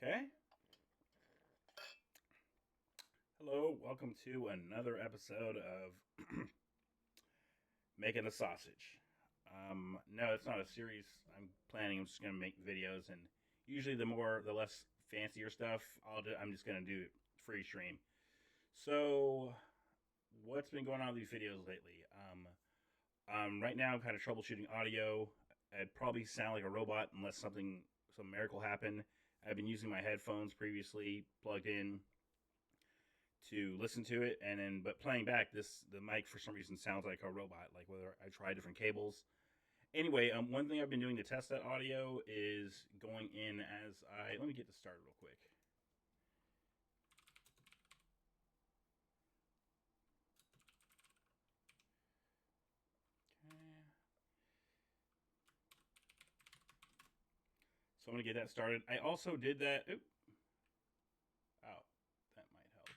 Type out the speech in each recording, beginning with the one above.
Okay. Hello, welcome to another episode of Making a Sausage. No, it's not a series I'm just gonna make videos, and usually the less fancier stuff, I'm just gonna do free stream. So, what's been going on with these videos lately? Right now I'm kind of troubleshooting audio. I'd probably sound like a robot unless some miracle happened. I've been using my headphones previously plugged in to listen to it, and then but playing back the mic for some reason sounds like a robot, like whether I try different cables. Anyway, one thing I've been doing to test that audio is going in as I let me get this started real quick. Okay. So I'm gonna get that started. I also did that. Oh, that might help.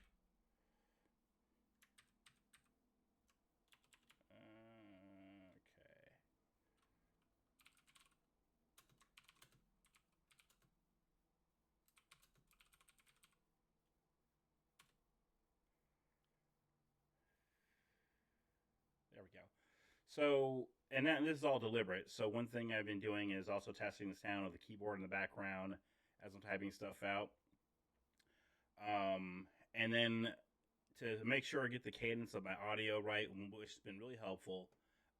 Okay. There we go. So, this is all deliberate. So, one thing I've been doing is also testing the sound of the keyboard in the background as I'm typing stuff out. And then to make sure I get the cadence of my audio right, which has been really helpful,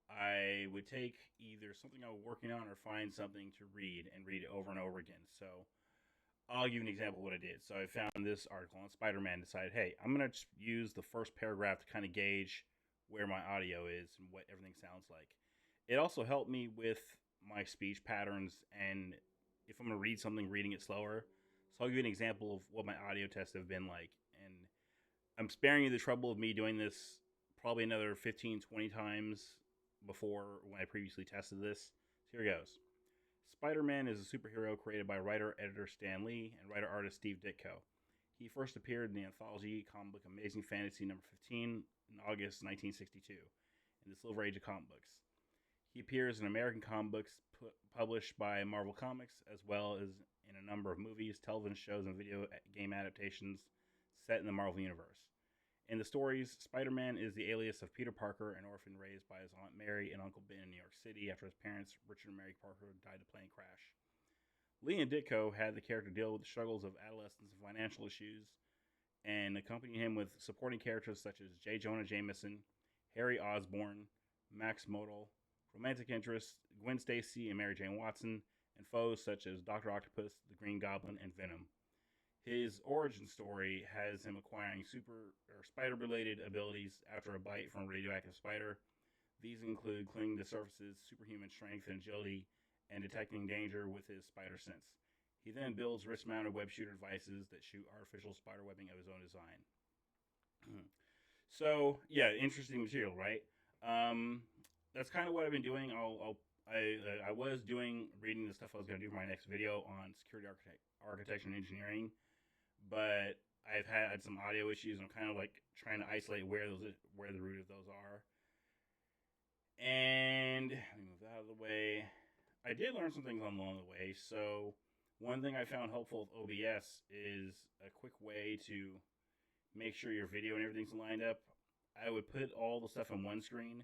I would take either something I was working on or find something to read and read it over and over again. So, I'll give you an example of what I did. So, I found this article on Spider Man, decided, hey, I'm going to use the first paragraph to kind of gauge where my audio is and what everything sounds like. It also helped me with my speech patterns and if I'm going to read something, reading it slower. So I'll give you an example of what my audio tests have been like. And I'm sparing you the trouble of me doing this probably another 15, 20 times before when I previously tested this. So here goes. Spider Man is a superhero created by writer editor Stan Lee and writer artist Steve Ditko. He first appeared in the anthology comic book Amazing Fantasy number 15 in August 1962 in the Silver Age of comic books. He appears in American comic books published by Marvel Comics, as well as in a number of movies, television shows, and video game adaptations set in the Marvel Universe. In the stories, Spider Man is the alias of Peter Parker, an orphan raised by his Aunt Mary and Uncle Ben in New York City after his parents, Richard and Mary Parker, died in a plane crash. Lee and Ditko had the character deal with the struggles of adolescence and financial issues, and accompanied him with supporting characters such as J. Jonah Jameson, Harry Osborn, Max Modal, romantic interests Gwen Stacy and Mary Jane Watson, and foes such as Dr. Octopus, the Green Goblin, and Venom. His origin story has him acquiring super or spider related abilities after a bite from a radioactive spider. These include clinging to surfaces, superhuman strength and agility, and detecting danger with his spider sense. He then builds wrist mounted web shooter devices that shoot artificial spider webbing of his own design. So, yeah, interesting material, right? Um, that's kind of what I've been doing. I was doing reading the stuff I was going to do for my next video on security architecture and engineering, but I've had some audio issues. I'm kind of like trying to isolate where the root of those are. And let me move that out of the way. I did learn some things along the way. So one thing I found helpful with OBS is a quick way to make sure your video and everything's lined up. I would put all the stuff on one screen.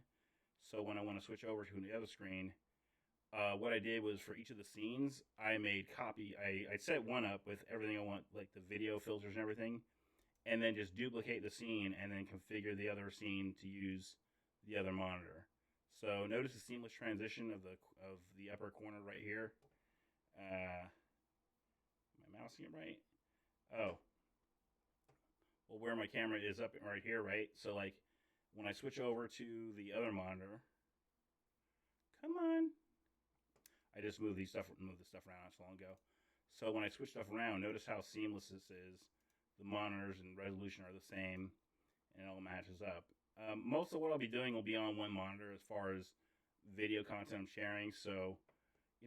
So when I want to switch over to the other screen, what I did was for each of the scenes, I made copy. I set one up with everything I want, like the video filters and everything, and then just duplicate the scene and then configure the other scene to use the other monitor. So notice the seamless transition of the upper corner right here. Am I mousing it right? Oh, well, where my camera is up right here, right? So like when I switch over to the other monitor, come on, I just moved the stuff around not so long ago. So when I switch stuff around, notice how seamless this is. The monitors and resolution are the same, and it all matches up. Most of what I'll be doing will be on one monitor as far as video content I'm sharing. So,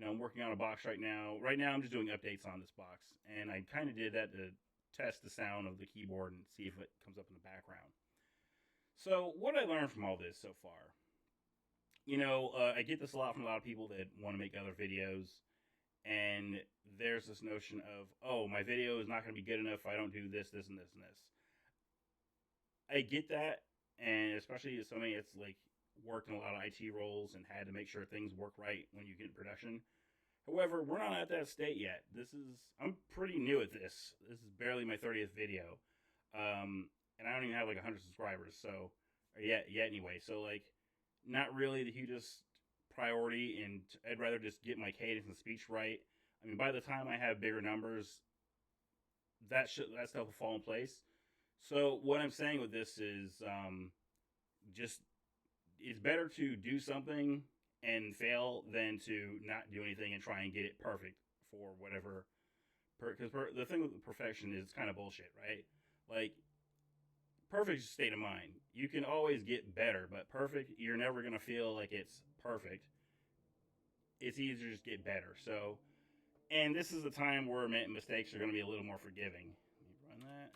I'm working on a box right now. Right now, I'm just doing updates on this box, and I kind of did that to test the sound of the keyboard and see if it comes up in the background. So, what I learned from all this so far, I get this a lot from a lot of people that want to make other videos, And there's this notion of, oh, my video is not going to be good enough if I don't do this, this, and this, and this. I get that, and especially as somebody that's like worked in a lot of IT roles and had to make sure things work right when you get in production. However, we're not at that state yet. I'm pretty new at this. This is barely my 30th video. And I don't even have like 100 subscribers, so, or yet anyway. So, like, not really the hugest priority, and I'd rather just get my cadence and speech right. I mean, by the time I have bigger numbers, that stuff will fall in place. So, what I'm saying with this is, just, it's better to do something and fail than to not do anything and try and get it perfect for whatever. Because the thing with perfection is kind of bullshit, right? Like, perfect is a state of mind. You can always get better, but perfect, you're never going to feel like it's perfect. It's easier to just get better. So, and this is the time where mistakes are going to be a little more forgiving. Let me run that.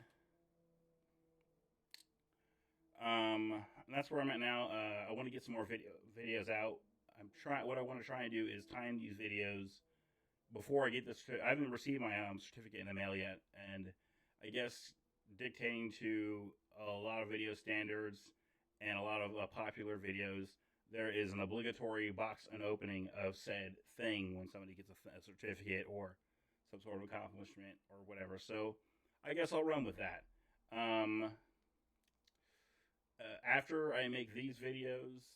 And that's where I'm at now. I want to get some more videos out. What I want to try and do is time these videos before I get this. I haven't received my certificate in the mail yet, and I guess dictating to a lot of video standards and a lot of popular videos, there is an obligatory box unopening of said thing when somebody gets a certificate or some sort of accomplishment or whatever. So I guess I'll run with that. After I make these videos,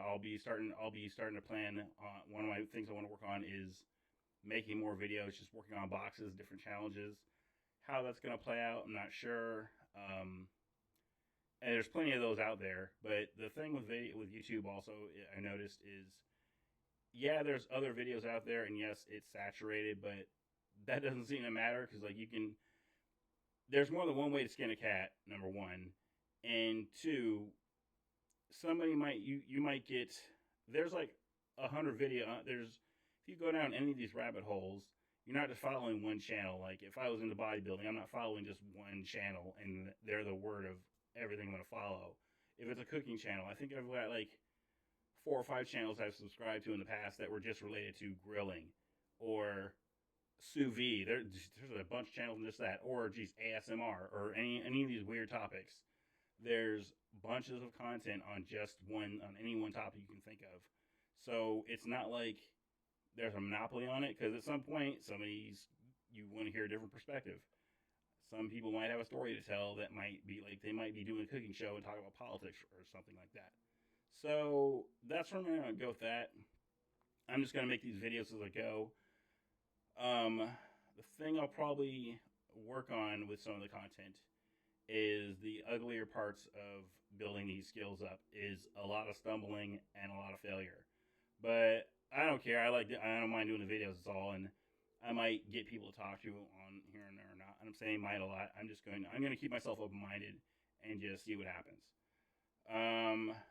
I'll be starting to plan on one of my things I want to work on is making more videos, just working on boxes, different challenges. How that's going to play out, I'm not sure. And there's plenty of those out there. But the thing with YouTube also, I noticed is, yeah, there's other videos out there, and yes, it's saturated, but that doesn't seem to matter because, like, there's more than one way to skin a cat, number one. And two, somebody you might get, there's like 100 video, if you go down any of these rabbit holes, you're not just following one channel. Like, if I was into bodybuilding, I'm not following just one channel and they're the word of everything I'm going to follow. If it's a cooking channel, I think I've got like 4 or 5 channels I've subscribed to in the past that were just related to grilling or sous vide. There's a bunch of channels in just that, or geez, ASMR, or any of these weird topics. There's bunches of content on any one topic you can think of. So it's not like there's a monopoly on it, because at some point you want to hear a different perspective. Some people might have a story to tell that might be like, they might be doing a cooking show and talking about politics or something like that. So that's where I'm going to go with that. I'm just going to make these videos as I go. The thing I'll probably work on with some of the content is the uglier parts of building these skills up is a lot of stumbling and a lot of failure. But I don't care. I don't mind doing the videos. It's all, and I might get people to talk to on here and there or not. And I'm saying might a lot. I'm going to keep myself open-minded and just see what happens.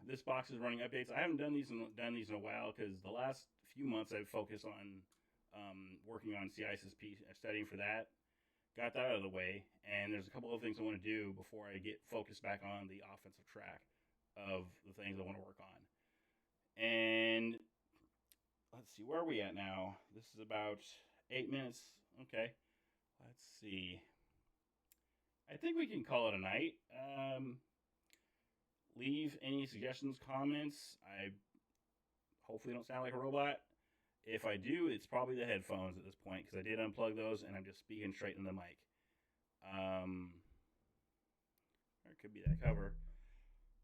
This box is running updates. I haven't done these in a while because the last few months I've focused on working on CISSP, studying for that. Got that out of the way, and there's a couple of things I want to do before I get focused back on the offensive track of the things I want to work on. And let's see, where are we at now? This is about 8 minutes. Okay, let's see. I think we can call it a night. Leave any suggestions, comments. I hopefully don't sound like a robot. If I do, it's probably the headphones at this point, because I did unplug those and I'm just speaking straight in the mic. Or it could be that cover.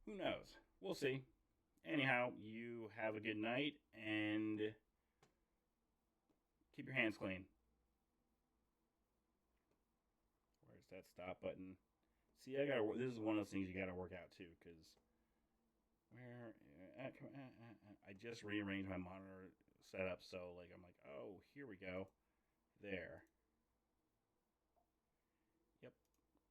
Who knows? We'll see. Anyhow, you have a good night and keep your hands clean. Where's that stop button? See, this is one of those things you gotta work out too, because I just rearranged my monitor setup, so like I'm like, oh, here we go, there.